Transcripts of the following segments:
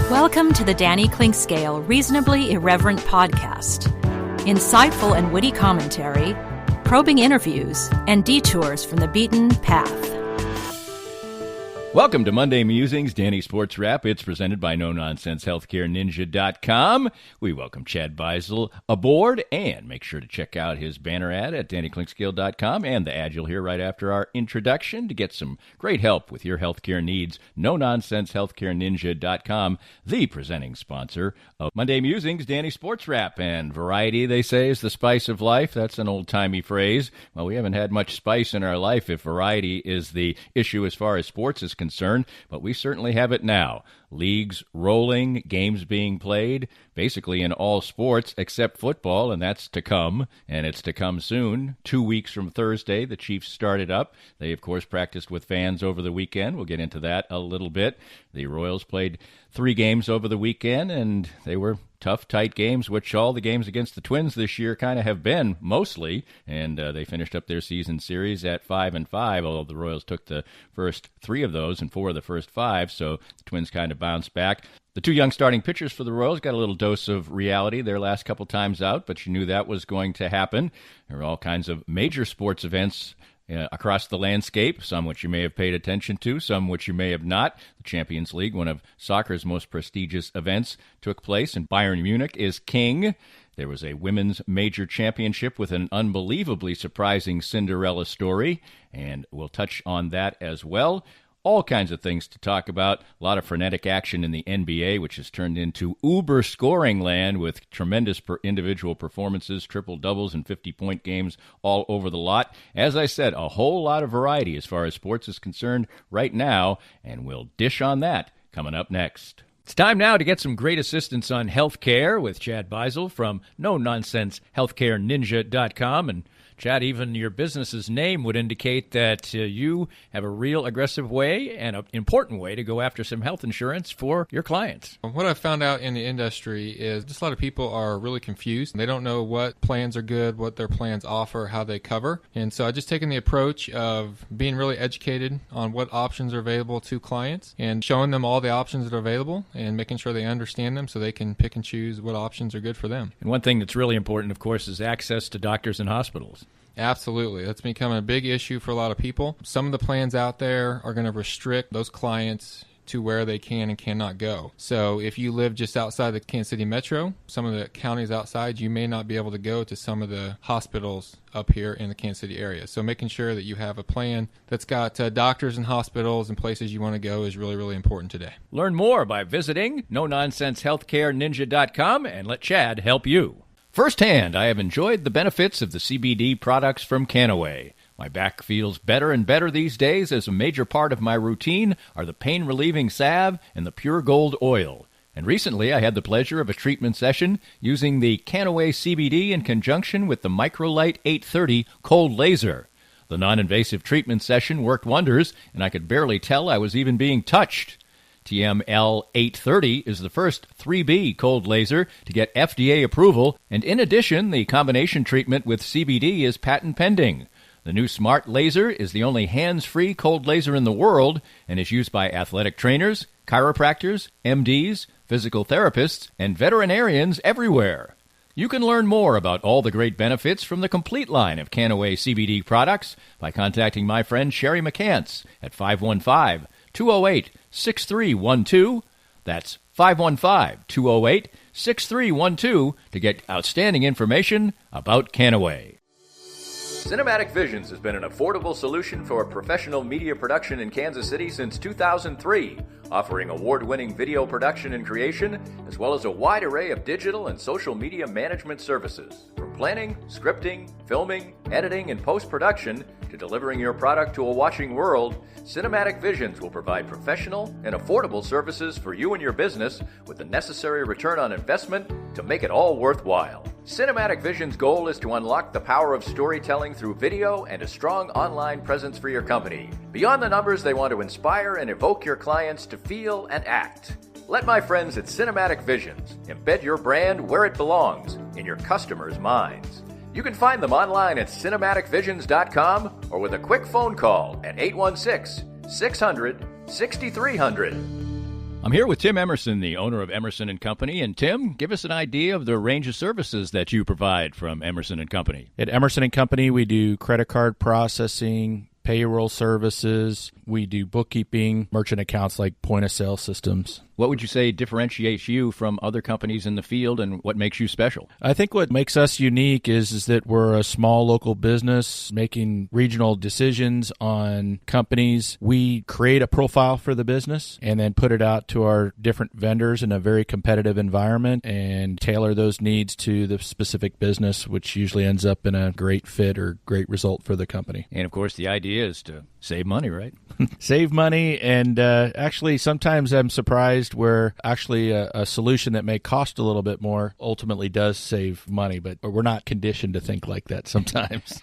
Welcome to the Danny Clinkscale Reasonably Irreverent podcast. Insightful and witty commentary, probing interviews, and detours from the beaten path. Welcome to Monday Musings-Danny SportsWrap. It's presented by NoNonsenseHealthCareNinja.com. We welcome Chad Beisel aboard, and make sure to check out his banner ad at DannyClinkscale.com and the ad you'll hear right after our introduction to get some great help with your healthcare needs. NoNonsenseHealthCareNinja.com, the presenting sponsor of Monday Musings-Danny SportsWrap. And variety, they say, is the spice of life. That's an old-timey phrase. Well, we haven't had much spice in our life if variety is the issue as far as sports is concerned, but we certainly have it now. Leagues rolling, games being played, basically in all sports except football, and that's to come, and it's to come soon. 2 weeks from Thursday, the Chiefs started up. They, of course, practiced with fans over the weekend. We'll get into that a little bit. The Royals played 3 games over the weekend, and they were tough, tight games, which all the games against the Twins this year kind of have been, mostly, and they finished up their season series at 5-5, although the Royals took the first 3 of those and 4 of the first 5, so the Twins kind of bounced back. The 2 young starting pitchers for the Royals got a little dose of reality their last couple times out, but you knew that was going to happen. There were all kinds of major sports events across the landscape, some which you may have paid attention to, some which you may have not. The Champions League, one of soccer's most prestigious events, took place, and Bayern Munich is king. There was a women's major championship with an unbelievably surprising Cinderella story, and we'll touch on that as well. All kinds of things to talk about. A lot of frenetic action in the NBA, which has turned into uber scoring land with tremendous individual performances, triple-doubles, and 50-point games all over the lot. As I said, a whole lot of variety as far as sports is concerned right now, and we'll dish on that coming up next. It's time now to get some great assistance on healthcare with Chad Beisel from NoNonsenseHealthCareNinja.com. And Chad, even your business's name would indicate that you have a real aggressive way and an important way to go after some health insurance for your clients. What I've found out in the industry is just a lot of people are really confused. They don't know what plans are good, what their plans offer, how they cover. And so I've just taken the approach of being really educated on what options are available to clients and showing them all the options that are available and making sure they understand them so they can pick and choose what options are good for them. And one thing that's really important, of course, is access to doctors and hospitals. Absolutely. That's becoming a big issue for a lot of people. Some of the plans out there are going to restrict those clients to where they can and cannot go. So if you live just outside the Kansas City metro, some of the counties outside, you may not be able to go to some of the hospitals up here in the Kansas City area. So making sure that you have a plan that's got doctors and hospitals and places you want to go is really, really important today. Learn more by visiting NoNonsenseHealthCareNinja.com and let Chad help you. Firsthand, I have enjoyed the benefits of the CBD products from Canaway. My back feels better and better these days as a major part of my routine are the pain-relieving salve and the pure gold oil. And recently I had the pleasure of a treatment session using the Canaway CBD in conjunction with the Microlite 830 cold laser. The non-invasive treatment session worked wonders, and I could barely tell I was even being touched. TML 830 is the first 3B cold laser to get FDA approval, and in addition, the combination treatment with CBD is patent pending. The new smart laser is the only hands-free cold laser in the world and is used by athletic trainers, chiropractors, MDs, physical therapists, and veterinarians everywhere. You can learn more about all the great benefits from the complete line of Canaway CBD products by contacting my friend Sherry McCants at 515-208-6312. That's 515-208-6312 to get outstanding information about Canaway. Cinematic Visions has been an affordable solution for professional media production in Kansas City since 2003, offering award-winning video production and creation, as well as a wide array of digital and social media management services. From planning, scripting, filming, editing, and post-production to delivering your product to a watching world, Cinematic Visions will provide professional and affordable services for you and your business with the necessary return on investment to make it all worthwhile. Cinematic Vision's goal is to unlock the power of storytelling through video and a strong online presence for your company. Beyond the numbers, they want to inspire and evoke your clients to feel and act. Let my friends at Cinematic Visions embed your brand where it belongs, in your customers' minds. You can find them online at cinematicvisions.com or with a quick phone call at 816-600-6300. I'm here with Tim Emerson, the owner of Emerson & Company. And Tim, give us an idea of the range of services that you provide from Emerson & Company. At Emerson & Company, we do credit card processing, payroll services. We do bookkeeping, merchant accounts like point-of-sale systems. What would you say differentiates you from other companies in the field, and what makes you special? I think what makes us unique is that we're a small local business making regional decisions on companies. We create a profile for the business and then put it out to our different vendors in a very competitive environment and tailor those needs to the specific business, which usually ends up in a great fit or great result for the company. And, of course, the idea is to save money, right? Save money, and actually sometimes I'm surprised where actually a solution that may cost a little bit more ultimately does save money, but we're not conditioned to think like that sometimes.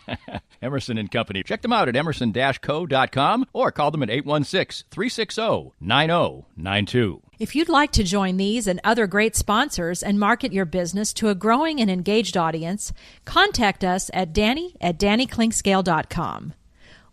Emerson & Company. Check them out at emerson-co.com or call them at 816-360-9092. If you'd like to join these and other great sponsors and market your business to a growing and engaged audience, contact us at danny@dannyclinkscale.com.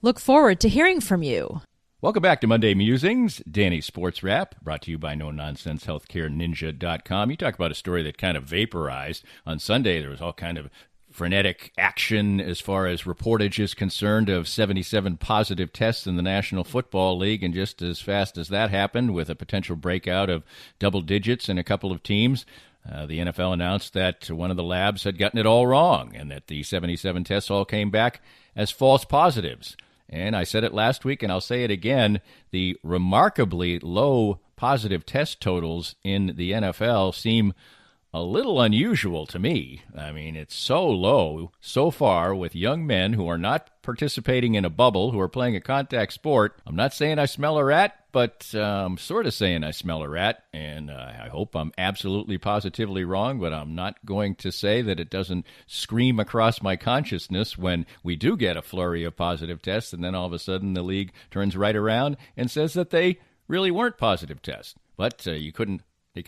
Look forward to hearing from you. Welcome back to Monday Musings, Danny Sports Wrap, brought to you by NoNonsenseHealthcareNinja.com. You talk about a story that kind of vaporized. On Sunday, there was all kind of frenetic action as far as reportage is concerned of 77 positive tests in the National Football League, and just as fast as that happened, with a potential breakout of double digits in a couple of teams, the NFL announced that one of the labs had gotten it all wrong and that the 77 tests all came back as false positives. And I said it last week, and I'll say it again, the remarkably low positive test totals in the NFL seem a little unusual to me. I mean, it's so low so far with young men who are not participating in a bubble, who are playing a contact sport. I'm not saying I smell a rat, but I'm sort of saying I smell a rat, and I hope I'm absolutely positively wrong, but I'm not going to say that it doesn't scream across my consciousness when we do get a flurry of positive tests, and then all of a sudden the league turns right around and says that they really weren't positive tests. But you can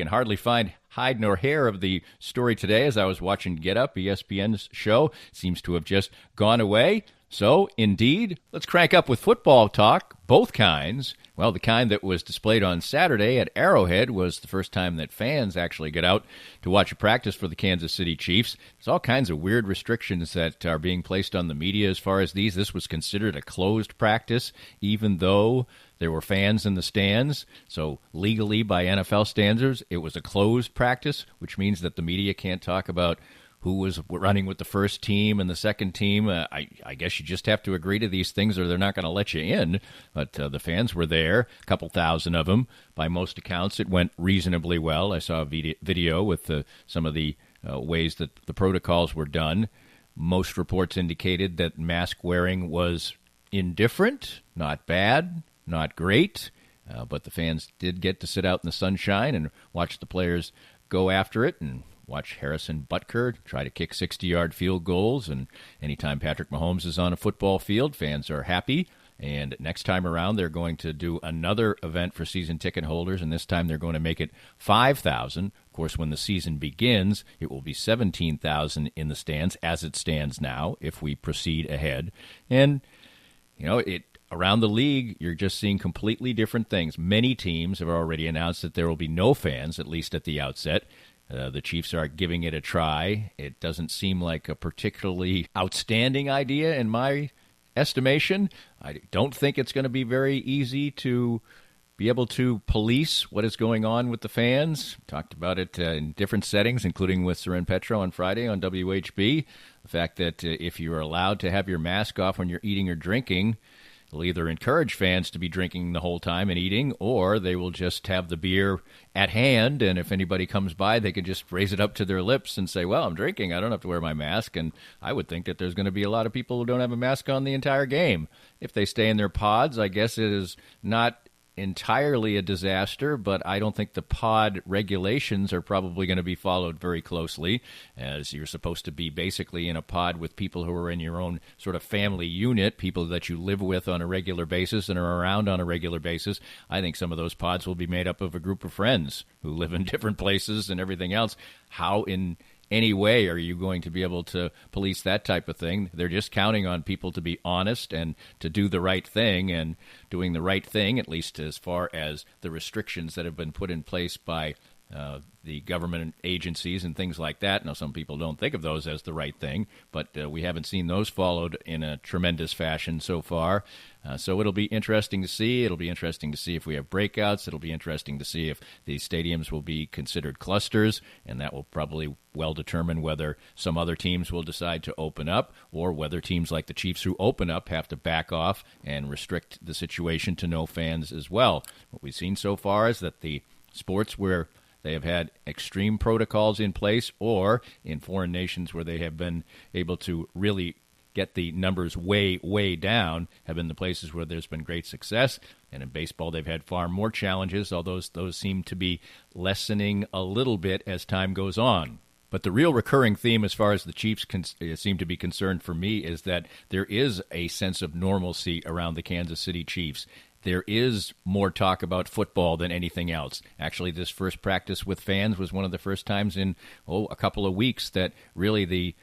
hardly find hide nor hair of the story today. As I was watching Get Up, ESPN's show, seems to have just gone away. So, indeed, let's crank up with football talk, both kinds. Well, the kind that was displayed on Saturday at Arrowhead was the first time that fans actually get out to watch a practice for the Kansas City Chiefs. There's all kinds of weird restrictions that are being placed on the media as far as these. This was considered a closed practice, even though there were fans in the stands. So legally, by NFL standards, it was a closed practice, which means that the media can't talk about who was running with the first team and the second team. I guess you just have to agree to these things or they're not going to let you in. But the fans were there, a couple thousand of them. By most accounts, it went reasonably well. I saw a video with some of the ways that the protocols were done. Most reports indicated that mask wearing was indifferent, not bad, not great. But the fans did get to sit out in the sunshine and watch the players go after it and watch Harrison Butker try to kick 60-yard field goals. And anytime Patrick Mahomes is on a football field, fans are happy. And next time around, they're going to do another event for season ticket holders, and this time they're going to make it 5,000. Of course, when the season begins, it will be 17,000 in the stands, as it stands now, if we proceed ahead. And, around the league, you're just seeing completely different things. Many teams have already announced that there will be no fans, at least at the outset. The Chiefs are giving it a try. It doesn't seem like a particularly outstanding idea in my estimation. I don't think it's going to be very easy to be able to police what is going on with the fans. Talked about it in different settings, including with Seren Petro on Friday on WHB. The fact that if you're allowed to have your mask off when you're eating or drinking, they'll either encourage fans to be drinking the whole time and eating, or they will just have the beer at hand, and if anybody comes by, they can just raise it up to their lips and say, well, I'm drinking, I don't have to wear my mask. And I would think that there's going to be a lot of people who don't have a mask on the entire game. If they stay in their pods, I guess it is not entirely a disaster, but I don't think the pod regulations are probably going to be followed very closely, as you're supposed to be basically in a pod with people who are in your own sort of family unit, people that you live with on a regular basis and are around on a regular basis. I think some of those pods will be made up of a group of friends who live in different places and everything else. How in any way are you going to be able to police that type of thing? They're just counting on people to be honest and to do the right thing, and doing the right thing, at least as far as the restrictions that have been put in place by the government agencies and things like that. Now, some people don't think of those as the right thing, but we haven't seen those followed in a tremendous fashion so far. So it'll be interesting to see. It'll be interesting to see if we have breakouts. It'll be interesting to see if these stadiums will be considered clusters, and that will probably well determine whether some other teams will decide to open up, or whether teams like the Chiefs who open up have to back off and restrict the situation to no fans as well. What we've seen so far is that the sports where they have had extreme protocols in place, or in foreign nations where they have been able to really get the numbers way, way down, have been the places where there's been great success. And in baseball, they've had far more challenges, although those seem to be lessening a little bit as time goes on. But the real recurring theme as far as the Chiefs seem to be concerned for me is that there is a sense of normalcy around the Kansas City Chiefs. There is more talk about football than anything else. Actually, this first practice with fans was one of the first times in a couple of weeks that really the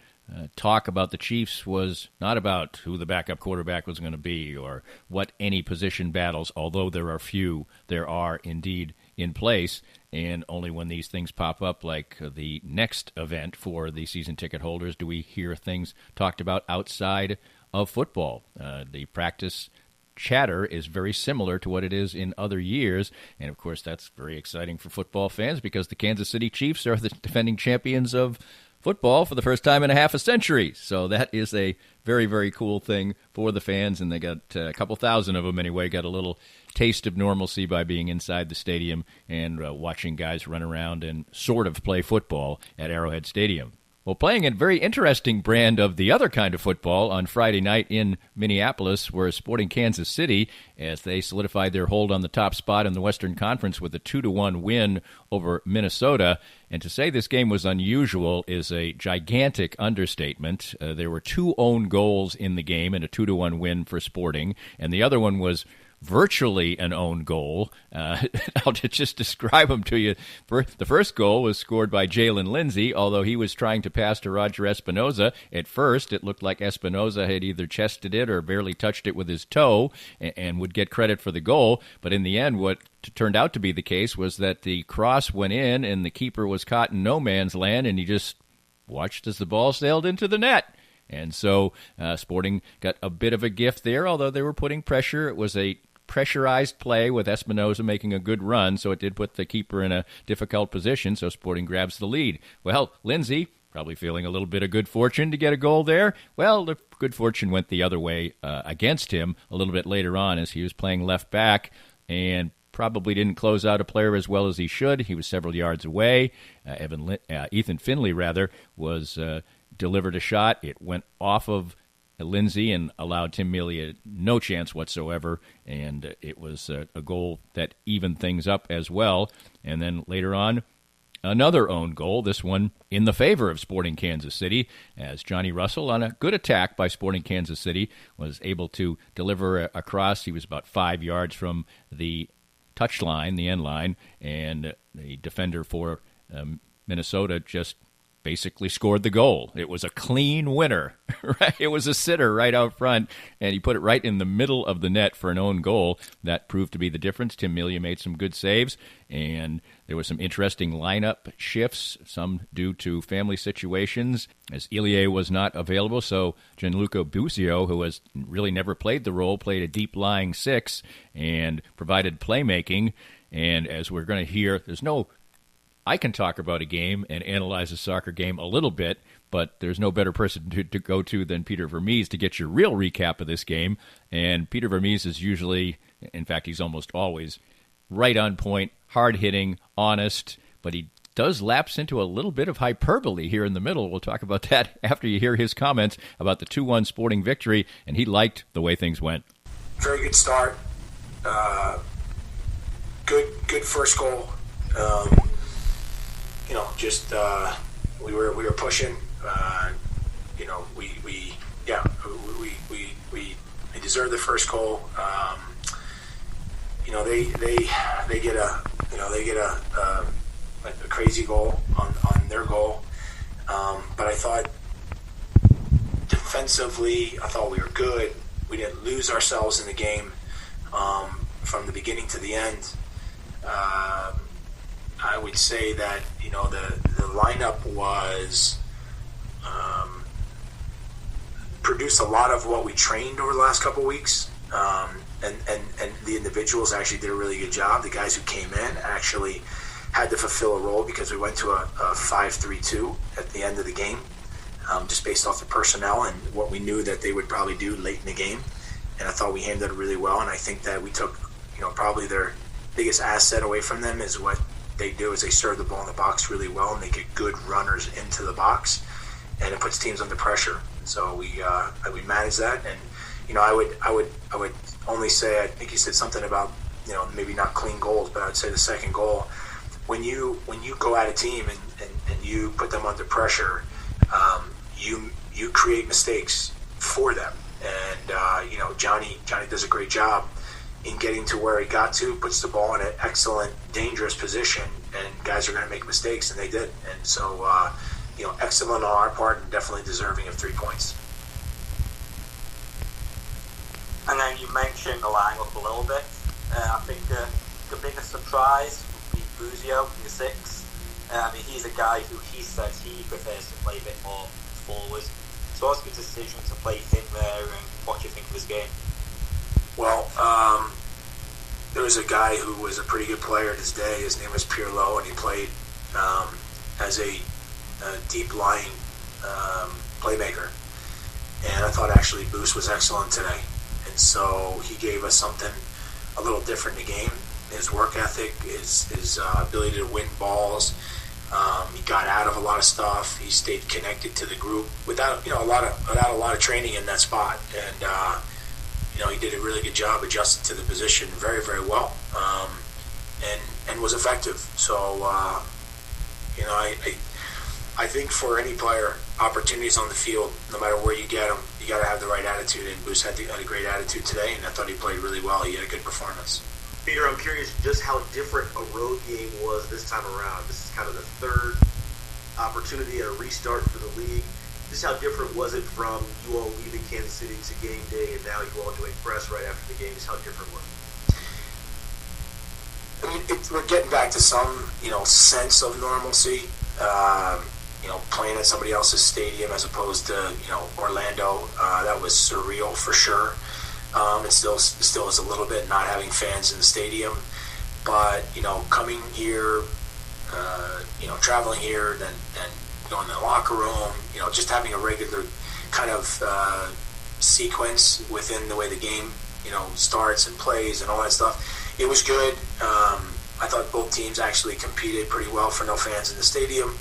talk about the Chiefs was not about who the backup quarterback was going to be or what any position battles, although there are few, there are indeed in place. And only when these things pop up, like the next event for the season ticket holders, do we hear things talked about outside of football. The practice chatter is very similar to what it is in other years. And, of course, that's very exciting for football fans because the Kansas City Chiefs are the defending champions of football for the first time in a half a century. So that is a very, very cool thing for the fans. And they got a couple thousand of them anyway, got a little taste of normalcy by being inside the stadium and watching guys run around and sort of play football at Arrowhead Stadium. Well, playing a very interesting brand of the other kind of football on Friday night in Minneapolis were Sporting Kansas City as they solidified their hold on the top spot in the Western Conference with a 2-1 win over Minnesota. And to say this game was unusual is a gigantic understatement. There were 2 own goals in the game and a 2-1 win for Sporting, and the other one was virtually an own goal. I'll just describe them to you. The first goal was scored by Jalen Lindsey, although he was trying to pass to Roger Espinoza. At first, it looked like Espinoza had either chested it or barely touched it with his toe and would get credit for the goal. But in the end, what turned out to be the case was that the cross went in and the keeper was caught in no man's land, and he just watched as the ball sailed into the net. And so Sporting got a bit of a gift there, although they were putting pressure. It was a pressurized play with Espinoza making a good run, so it did put the keeper in a difficult position, so Sporting grabs the lead. Well, Lindsey, probably feeling a little bit of good fortune to get a goal there. Well, the good fortune went the other way against him a little bit later on as he was playing left back and probably didn't close out a player as well as he should. He was several yards away. Ethan Finley, was delivered a shot. It went off of Lindsey and allowed Tim Melia no chance whatsoever, and it was a goal that evened things up as well. And then later on, another own goal, this one in the favor of Sporting Kansas City, as Johnny Russell, on a good attack by Sporting Kansas City, was able to deliver a cross. He was about 5 yards from the touch line, the end line, and the defender for Minnesota just basically scored the goal. It was a clean winner. Right? It was a sitter right out front, and he put it right in the middle of the net for an own goal. That proved to be the difference. Tim Melia made some good saves, and there was some interesting lineup shifts, some due to family situations, as Ilie was not available. So Gianluca Busio, who has really never played the role, played a deep-lying 6 and provided playmaking. And as we're going to hear, I can talk about a game and analyze a soccer game a little bit, but there's no better person to go to than Peter Vermees to get your real recap of this game. And Peter Vermees is usually, in fact, he's almost always right on point, hard-hitting, honest, but he does lapse into a little bit of hyperbole here in the middle. We'll talk about that after you hear his comments about the 2-1 Sporting victory, and he liked the way things went. Very good start. Good first goal. We were pushing. We deserved the first goal. They get a crazy goal on their goal. But I thought defensively, I thought we were good. We didn't lose ourselves in the game from the beginning to the end. I would say that, the lineup was produced a lot of what we trained over the last couple of weeks. And the individuals actually did a really good job. The guys who came in actually had to fulfill a role because we went to a 5-3-2 at the end of the game, just based off the personnel and what we knew that they would probably do late in the game. And I thought we handled it really well. And I think that we took, probably their biggest asset away from them is what they do is they serve the ball in the box really well and they get good runners into the box, and it puts teams under pressure. So we manage that. And I would only say, I think you said something about maybe not clean goals, but I would say the second goal, when you go at a team and you put them under pressure, you create mistakes for them. And Johnny does a great job in getting to where he got to, puts the ball in an excellent, dangerous position, and guys are going to make mistakes, and they did. And so, excellent on our part and definitely deserving of 3 points. And then you mentioned the lineup a little bit. I think the biggest surprise would be Busio in the 6. He's a guy who he says he prefers to play a bit more forward. So what's your decision to play him there, and what do you think of his game? Well, there was a guy who was a pretty good player in his day. His name was Pirlo, and he played as a deep-lying playmaker. And I thought actually Boost was excellent today. And so he gave us something a little different in the game. His work ethic, his ability to win balls. He got out of a lot of stuff. He stayed connected to the group without a lot of training in that spot. And he did a really good job adjusting to the position very, very well, and was effective. So I think for any player, opportunities on the field, no matter where you get them, you got to have the right attitude. And Boost had a great attitude today, and I thought he played really well. He had a good performance. Peter, I'm curious just how different a road game was this time around. This is kind of the third opportunity at a restart for the league. Just how different was it from you all leaving Kansas City to game day and now you all doing press right after the game? Just how different was it? I mean, we're getting back to some, sense of normalcy. Playing at somebody else's stadium as opposed to, Orlando. That was surreal for sure. It still is a little bit not having fans in the stadium. But, coming here, traveling here, then going to the locker room, just having a regular kind of sequence within the way the game, starts and plays and all that stuff. It was good. I thought both teams actually competed pretty well for no fans in the stadium.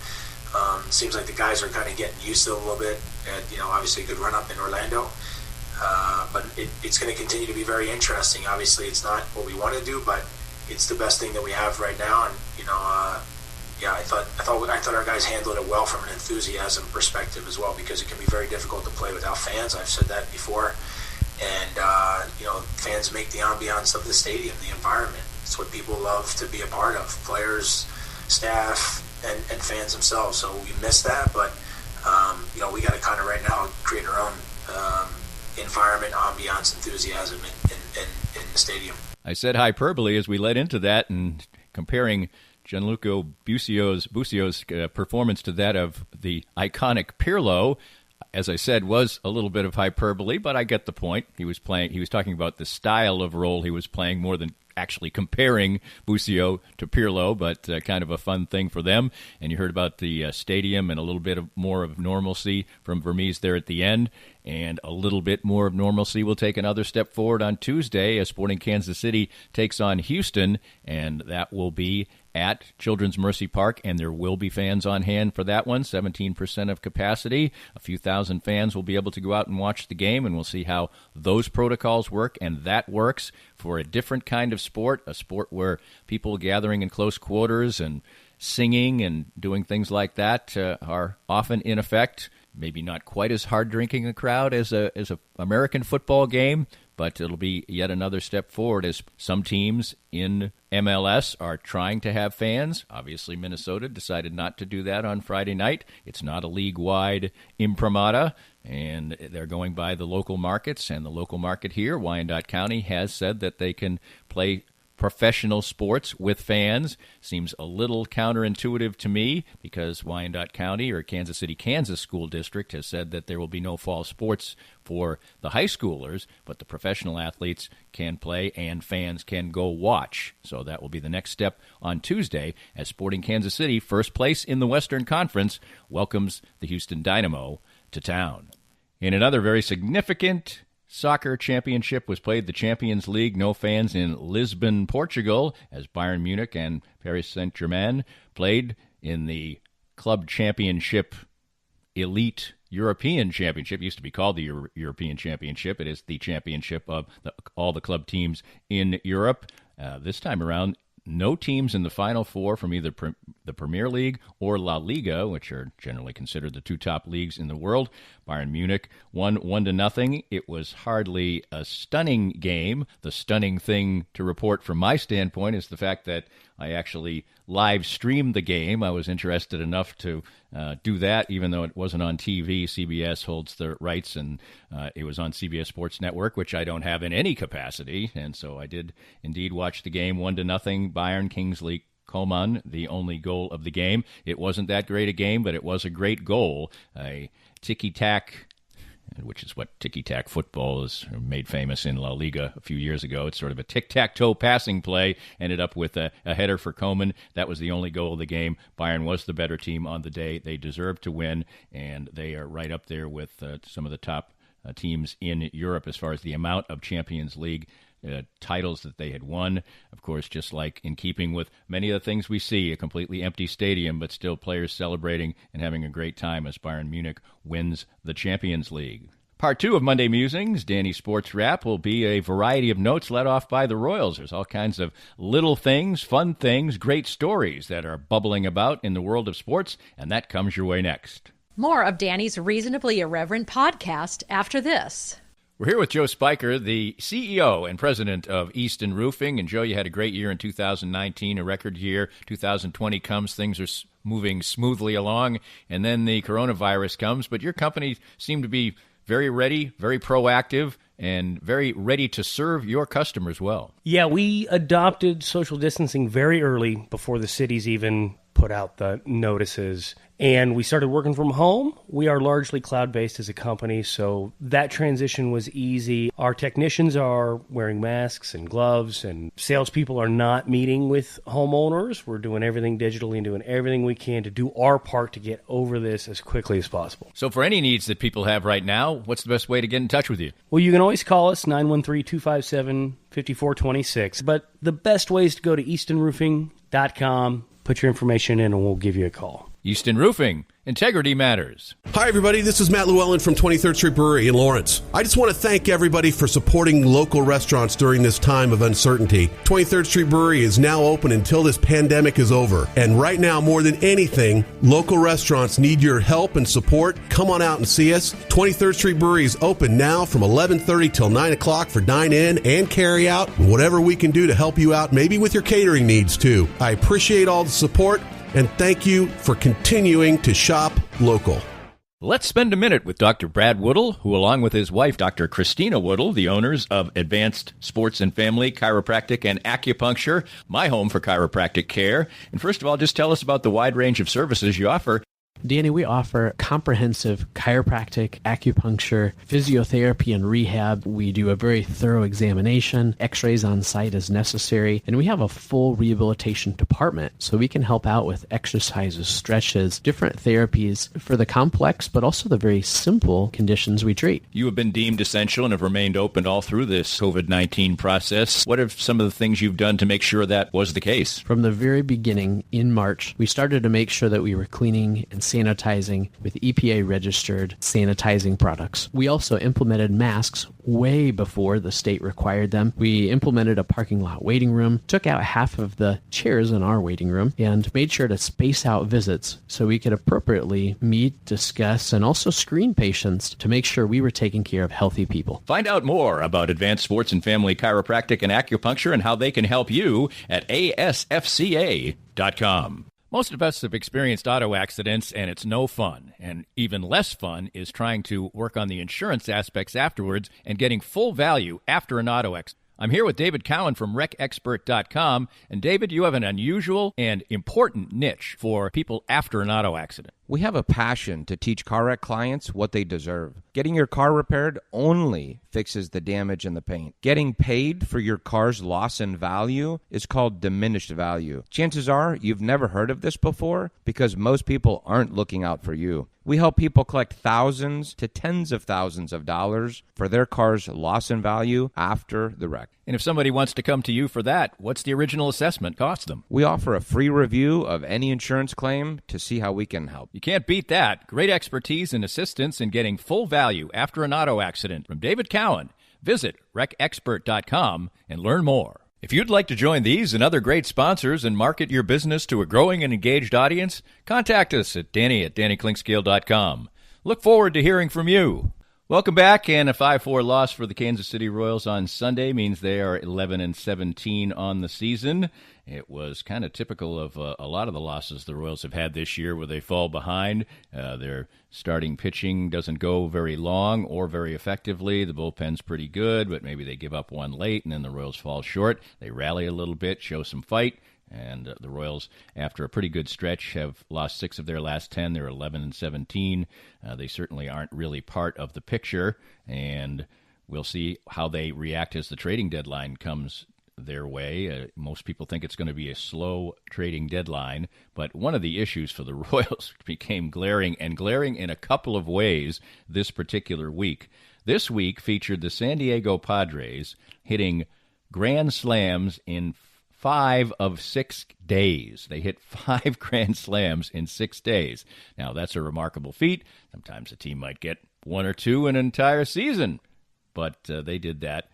Seems like the guys are kind of getting used to it a little bit. And, obviously a good run-up in Orlando. But it's going to continue to be very interesting. Obviously, it's not what we want to do, but it's the best thing that we have right now. And, I thought our guys handled it well from an enthusiasm perspective as well, because it can be very difficult to play without fans. I've said that before. And, fans make the ambiance of the stadium, the environment. It's what people love to be a part of, players, staff, and fans themselves. So we miss that, but, we got to kind of right now create our own environment, ambiance, enthusiasm in the stadium. I said hyperbole as we led into that, and comparing Gianluca Busio's performance to that of the iconic Pirlo, as I said, was a little bit of hyperbole, but I get the point. He was talking about the style of role he was playing more than actually comparing Busio to Pirlo, but kind of a fun thing for them. And you heard about the stadium and a little bit more of normalcy from Vermes there at the end, and a little bit more of normalcy will take another step forward on Tuesday as Sporting Kansas City takes on Houston, and that will be at Children's Mercy Park, and there will be fans on hand for that one, 17% of capacity. A few thousand fans will be able to go out and watch the game, and we'll see how those protocols work, and that works for a different kind of sport, a sport where people gathering in close quarters and singing and doing things like that are often in effect. Maybe not quite as hard drinking a crowd as a American football game, but it'll be yet another step forward as some teams in MLS are trying to have fans. Obviously, Minnesota decided not to do that on Friday night. It's not a league-wide imprimatur, and they're going by the local markets. And the local market here, Wyandotte County, has said that they can play professional sports with fans. Seems a little counterintuitive to me because Wyandotte County, or Kansas City, Kansas School District, has said that there will be no fall sports for the high schoolers, but the professional athletes can play and fans can go watch. So that will be the next step on Tuesday as Sporting Kansas City, first place in the Western Conference, welcomes the Houston Dynamo to town. In another very significant soccer championship was played, the Champions League, no fans in Lisbon, Portugal, as Bayern Munich and Paris Saint-Germain played in the Club Championship Elite European Championship. It used to be called the European Championship. It is the championship of all the club teams in Europe. This time around, no teams in the Final Four from either the Premier League or La Liga, which are generally considered the two top leagues in the world. Bayern Munich won 1-0. It was hardly a stunning game. The stunning thing to report from my standpoint is the fact that I actually live streamed the game. I was interested enough to do that, even though it wasn't on TV. CBS holds the rights, and it was on CBS Sports Network, which I don't have in any capacity. And so I did indeed watch the game. 1-0, Bayern, Kingsley Coman, the only goal of the game. It wasn't that great a game, but it was a great goal. A ticky-tack, which is what ticky-tack football is made famous in La Liga a few years ago. It's sort of a tic-tac-toe passing play, ended up with a header for Coman. That was the only goal of the game. Bayern was the better team on the day. They deserved to win, and they are right up there with some of the top teams in Europe as far as the amount of Champions League titles that they had won. Of course, just like in keeping with many of the things we see, a completely empty stadium, but still players celebrating and having a great time as Bayern Munich wins the Champions League. Part 2 of Monday Musings, Danny Sports Wrap, will be a variety of notes led off by the Royals. There's all kinds of little things, fun things, great stories that are bubbling about in the world of sports, and that comes your way next. More of Danny's Reasonably Irreverent podcast after this. We're here with Joe Spiker, the CEO and president of Easton Roofing. And Joe, you had a great year in 2019, a record year. 2020 comes, things are moving smoothly along, and then the coronavirus comes. But your company seemed to be very ready, very proactive, and very ready to serve your customers well. Yeah, we adopted social distancing very early before the cities even put out the notices. And we started working from home. We are largely cloud-based as a company, so that transition was easy. Our technicians are wearing masks and gloves, and salespeople are not meeting with homeowners. We're doing everything digitally and doing everything we can to do our part to get over this as quickly as possible. So for any needs that people have right now, what's the best way to get in touch with you? Well, you can always call us, 913-257-5426. But the best way is to go to eastonroofing.com, put your information in, and we'll give you a call. Easton Roofing. Integrity matters. Hi, everybody. This is Matt Llewellyn from 23rd Street Brewery in Lawrence. I just want to thank everybody for supporting local restaurants during this time of uncertainty. 23rd Street Brewery is now open until this pandemic is over. And right now, more than anything, local restaurants need your help and support. Come on out and see us. 23rd Street Brewery is open now from 11:30 till 9 o'clock for dine-in and carry-out. Whatever we can do to help you out, maybe with your catering needs, too. I appreciate all the support. And thank you for continuing to shop local. Let's spend a minute with Dr. Brad Woodle, who, along with his wife, Dr. Christina Woodle, the owners of Advanced Sports and Family Chiropractic and Acupuncture, my home for chiropractic care. And first of all, just tell us about the wide range of services you offer. Danny, we offer comprehensive chiropractic, acupuncture, physiotherapy, and rehab. We do a very thorough examination, x-rays on site as necessary, and we have a full rehabilitation department, so we can help out with exercises, stretches, different therapies for the complex, but also the very simple conditions we treat. You have been deemed essential and have remained open all through this COVID-19 process. What are some of the things you've done to make sure that was the case? From the very beginning, in March, we started to make sure that we were cleaning and sanitizing with EPA-registered sanitizing products. We also implemented masks way before the state required them. We implemented a parking lot waiting room, took out half of the chairs in our waiting room, and made sure to space out visits so we could appropriately meet, discuss, and also screen patients to make sure we were taking care of healthy people. Find out more about Advanced Sports and Family Chiropractic and Acupuncture and how they can help you at asfca.com. Most of us have experienced auto accidents, and it's no fun. And even less fun is trying to work on the insurance aspects afterwards and getting full value after an auto accident. I'm here with David Cowan from WreckExpert.com. And David, you have an unusual and important niche for people after an auto accident. We have a passion to teach car wreck clients what they deserve. Getting your car repaired only fixes the damage and the paint. Getting paid for your car's loss in value is called diminished value. Chances are you've never heard of this before because most people aren't looking out for you. We help people collect thousands to tens of thousands of dollars for their car's loss in value after the wreck. And if somebody wants to come to you for that, what's the original assessment cost them? We offer a free review of any insurance claim to see how we can help. You can't beat that. Great expertise and assistance in getting full value after an auto accident from David Cowan. Visit RecExpert.com and learn more. If you'd like to join these and other great sponsors and market your business to a growing and engaged audience, contact us at Danny@DannyKlinkscale.com. Look forward to hearing from you. Welcome back, and a 5-4 loss for the Kansas City Royals on Sunday means they are 11-17 on the season. It was kind of typical of a lot of the losses the Royals have had this year where they fall behind. Their starting pitching doesn't go very long or very effectively. The bullpen's pretty good, but maybe they give up one late, and then the Royals fall short. They rally a little bit, show some fight. And the Royals, after a pretty good stretch, have lost 6 of their last 10. They're 11-17. They certainly aren't really part of the picture, and we'll see how they react as the trading deadline comes their way. Most people think it's going to be a slow trading deadline, but one of the issues for the Royals became glaring in a couple of ways this particular week. This week featured the San Diego Padres hitting grand slams in 5 of 6 days. They hit 5 grand slams in 6 days. Now, that's a remarkable feat. Sometimes a team might get 1 or 2 in an entire season, but they did that.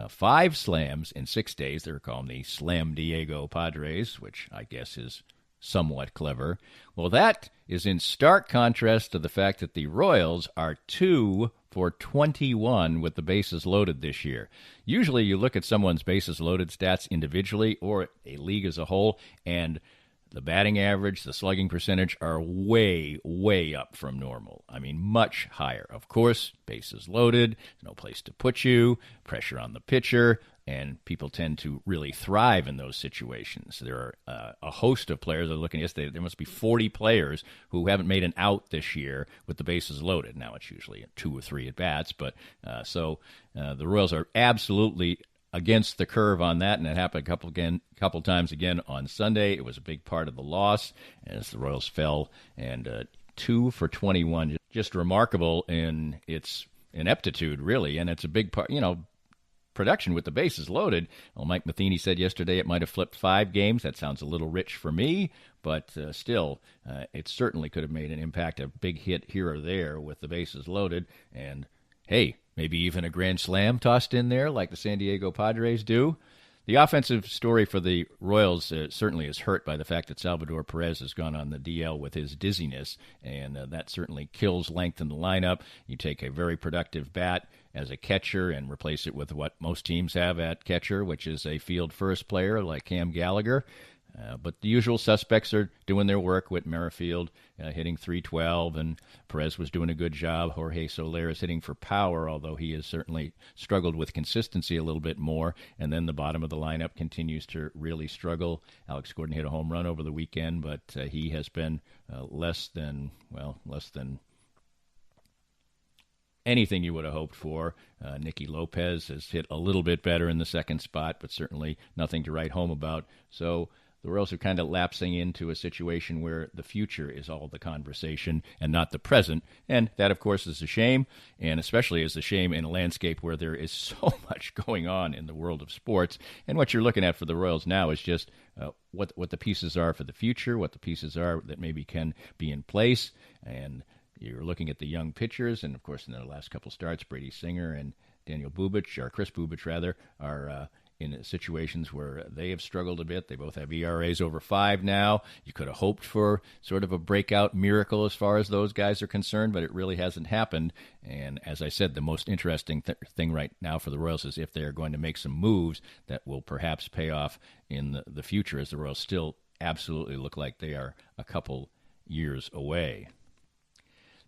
5 slams in 6 days. They're calling the Slam Diego Padres, which I guess is somewhat clever. Well, that is in stark contrast to the fact that the Royals are 2 for 21 with the bases loaded this year. Usually you look at someone's bases loaded stats individually or a league as a whole, and the batting average, the slugging percentage are way, way up from normal. I mean, much higher. Of course, bases loaded, no place to put you, pressure on the pitcher, and people tend to really thrive in those situations. There are a host of players that are looking at this. There must be 40 players who haven't made an out this year with the bases loaded. Now it's usually 2 or 3 at-bats, but so the Royals are absolutely against the curve on that, and it happened a couple times again on Sunday. It was a big part of the loss as the Royals fell, and 2 for 21, just remarkable in its ineptitude, really, and it's a big part, production with the bases loaded. Well, Mike Matheny said yesterday it might have flipped 5 games. That sounds a little rich for me, but still, it certainly could have made an impact, a big hit here or there with the bases loaded, and hey, maybe even a grand slam tossed in there like the San Diego Padres do. The offensive story for the Royals certainly is hurt by the fact that Salvador Perez has gone on the DL with his dizziness, and that certainly kills length in the lineup. You take a very productive bat as a catcher and replace it with what most teams have at catcher, which is a field-first player like Cam Gallagher. But the usual suspects are doing their work with Merrifield hitting .312, and Perez was doing a good job. Jorge Soler is hitting for power, although he has certainly struggled with consistency a little bit more. And then the bottom of the lineup continues to really struggle. Alex Gordon hit a home run over the weekend, but he has been less than anything you would have hoped for. Nicky Lopez has hit a little bit better in the second spot, but certainly nothing to write home about. So the Royals are kind of lapsing into a situation where the future is all the conversation and not the present. And that, of course, is a shame, and especially is a shame in a landscape where there is so much going on in the world of sports. And what you're looking at for the Royals now is just what the pieces are for the future, what the pieces are that maybe can be in place. And you're looking at the young pitchers, and, of course, in the last couple starts, Brady Singer and Chris Bubich, rather, are in situations where they have struggled a bit. They both have ERAs over 5 now. You could have hoped for sort of a breakout miracle as far as those guys are concerned, but it really hasn't happened. And as I said, the most interesting thing right now for the Royals is if they are going to make some moves that will perhaps pay off in the future, as the Royals still absolutely look like they are a couple years away.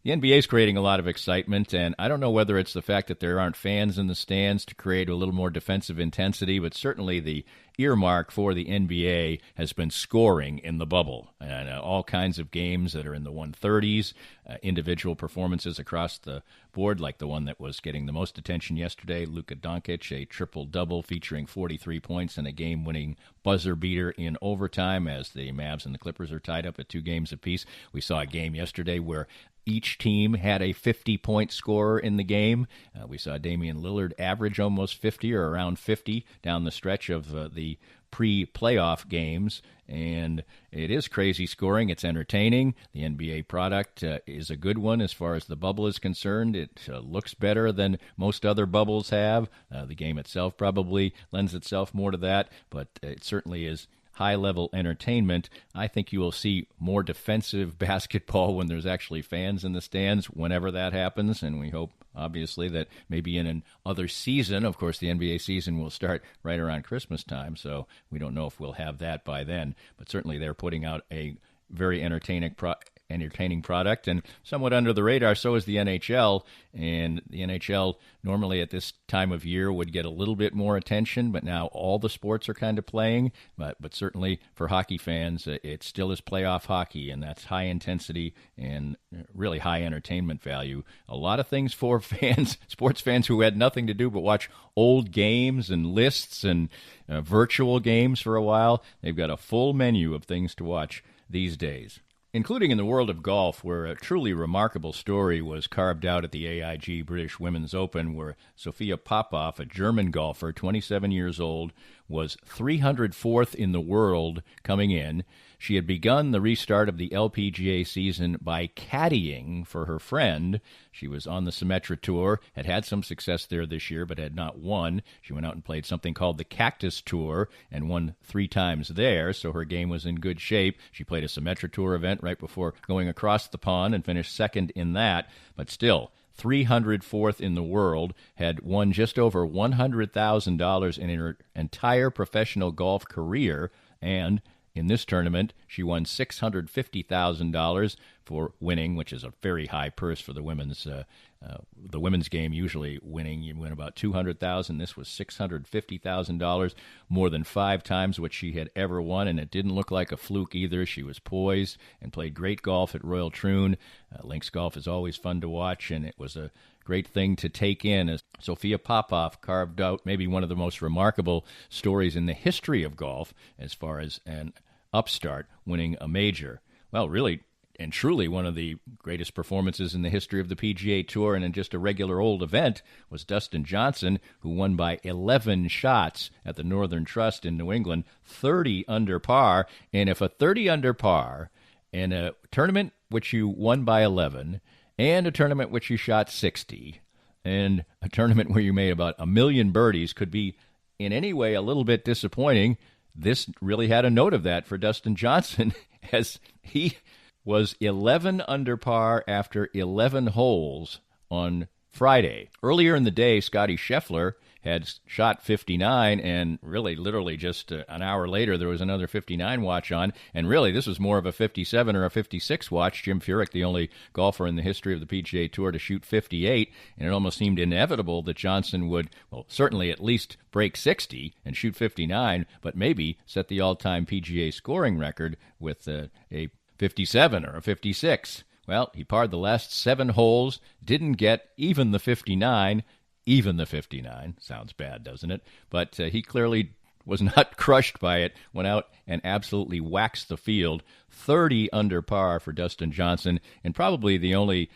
The NBA is creating a lot of excitement, and I don't know whether it's the fact that there aren't fans in the stands to create a little more defensive intensity, but certainly the earmark for the NBA has been scoring in the bubble. And all kinds of games that are in the 130s, individual performances across the board, like the one that was getting the most attention yesterday, Luka Doncic, a triple-double featuring 43 points and a game-winning buzzer beater in overtime as the Mavs and the Clippers are tied up at 2 games apiece. We saw a game yesterday where each team had a 50-point scorer in the game. We saw Damian Lillard average almost 50 or around 50 down the stretch of the pre-playoff games, and it is crazy scoring. It's entertaining. The NBA product is a good one as far as the bubble is concerned. It looks better than most other bubbles have. The game itself probably lends itself more to that, but it certainly is high-level entertainment. I think you will see more defensive basketball when there's actually fans in the stands whenever that happens, and we hope, obviously, that maybe in another season. Of course, the NBA season will start right around Christmas time, so we don't know if we'll have that by then, but certainly they're putting out a very entertaining product, and somewhat under the radar. So is the NHL, and the NHL normally at this time of year would get a little bit more attention, but now all the sports are kind of playing. But certainly for hockey fans, it still is playoff hockey, and that's high intensity and really high entertainment value. A lot of things for fans, sports fans who had nothing to do but watch old games and lists and virtual games for a while. They've got a full menu of things to watch these days, including in the world of golf, where a truly remarkable story was carved out at the AIG British Women's Open, where Sophia Popov, a German golfer, 27 years old, was 304th in the world coming in. She had begun the restart of the LPGA season by caddying for her friend. She was on the Symetra Tour, had some success there this year, but had not won. She went out and played something called the Cactus Tour and won 3 times there, so her game was in good shape. She played a Symetra Tour event right before going across the pond and finished second in that, but still 304th in the world, had won just over $100,000 in her entire professional golf career, and in this tournament, she won $650,000 for winning, which is a very high purse for the women's game. Usually winning, you win about $200,000. This was $650,000, more than 5 times what she had ever won, and it didn't look like a fluke either. She was poised and played great golf at Royal Troon. Links golf is always fun to watch, and it was a great thing to take in as Sophia Popov carved out maybe one of the most remarkable stories in the history of golf as far as an upstart winning a major. Well, really and truly one of the greatest performances in the history of the PGA Tour, and in just a regular old event, was Dustin Johnson, who won by 11 shots at the Northern Trust in New England, 30 under par. And if a 30 under par in a tournament which you won by 11, and a tournament which you shot 60, and a tournament where you made about 1 million birdies could be in any way a little bit disappointing, this really had a note of that for Dustin Johnson, as he was 11 under par after 11 holes on Friday. Earlier in the day, Scotty Scheffler had shot 59, and really, literally just an hour later, there was another 59 watch on, and really, this was more of a 57 or a 56 watch. Jim Furyk, the only golfer in the history of the PGA Tour to shoot 58, and it almost seemed inevitable that Johnson would, well, certainly at least break 60 and shoot 59, but maybe set the all-time PGA scoring record with a 57 or a 56. Well, he parred the last 7 holes, didn't get even the 59. Even the 59. Sounds bad, doesn't it? But he clearly was not crushed by it, went out and absolutely waxed the field. 30 under par for Dustin Johnson, and probably the only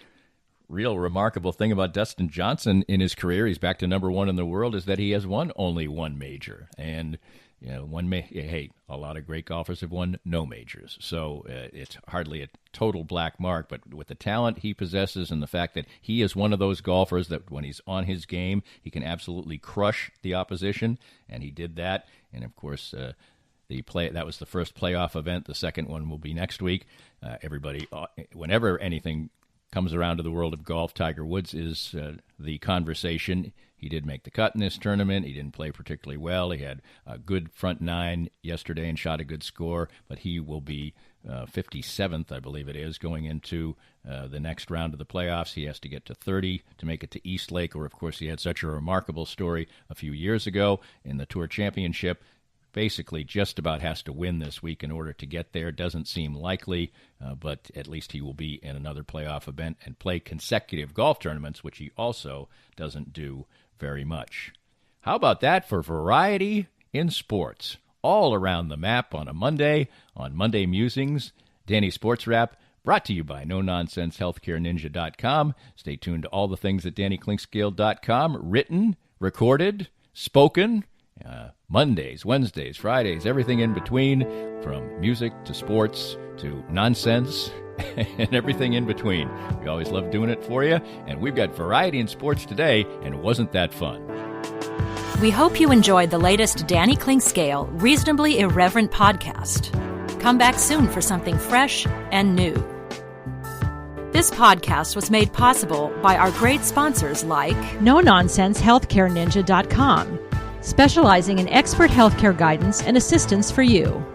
real remarkable thing about Dustin Johnson in his career, he's back to number one in the world, is that he has won only one major. And hey, a lot of great golfers have won no majors, so it's hardly a total black mark. But with the talent he possesses and the fact that he is one of those golfers that when he's on his game, he can absolutely crush the opposition, and he did that. And of course, that was the first playoff event. The second one will be next week. Everybody, whenever anything comes around to the world of golf, Tiger Woods is the conversation. He did make the cut in this tournament. He didn't play particularly well. He had a good front nine yesterday and shot a good score, but he will be 57th, I believe it is, going into the next round of the playoffs. He has to get to 30 to make it to East Lake, or, of course, he had such a remarkable story a few years ago in the Tour Championship. Basically just about has to win this week in order to get there. Doesn't seem likely, but at least he will be in another playoff event and play consecutive golf tournaments, which he also doesn't do very much. How about that for variety in sports? All around the map on a Monday, on Monday Musings, Danny Sports Wrap, brought to you by NoNonsenseHealthCareNinja.com. Stay tuned to all the things at DannyKlinkscale.com, written, recorded, spoken, Mondays, Wednesdays, Fridays, everything in between, from music to sports to nonsense and everything in between. We always love doing it for you, and we've got variety in sports today, and wasn't that fun? We hope you enjoyed the latest Danny Klinkscale Reasonably Irreverent podcast. Come back soon for something fresh and new. This podcast was made possible by our great sponsors like NoNonsenseHealthCareNinja.com, specializing in expert healthcare guidance and assistance for you.